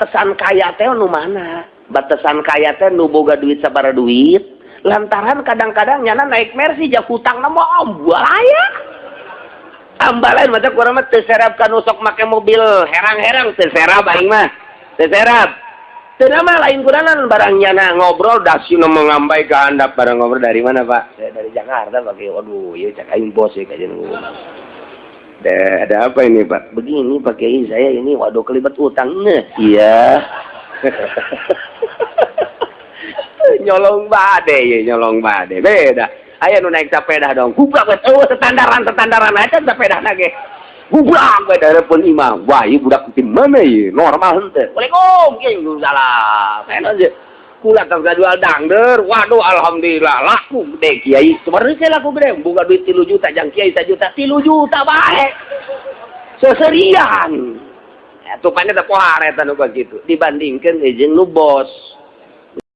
batasan kaya teh nu mana? Batasan kaya teh nu boga duit sabaraha duit. Lantaran kadang-kadang nyana naik Mercy jak hutang nama ambalaya. Ambalain mata kurang mah teu serab kan usok make mobil herang-herang teu serab aing mah. Teu serab. Teu mah lain kunanan barang nyana ngobrol dasieuna mengambai ka handap barang ngobrol dari mana, Pak? Saya dari Jakarta, Pak. Waduh, ieu cak aing bos ya kajian ngomong. Ada apa ini, Pak? Begini Pak Kiai, saya ini waduh kelibat utang. Iya. Nyolong bade beda aya nu naik sepeda dong gubrak we setandaran aja sepeda ge gubrak we darepeun imam wah ieu budak tim mana ieu normal henteu Waalaikumsalam kieu salam enak je kula tong jual dangder waduh alhamdulillah laku gede kiai sebenarnya saya laku gede boga duit 3 juta jang kiai 1 juta 3 juta bae seserian tupanya teh pohar eta nu begitu dibandingkeun jeung nu bos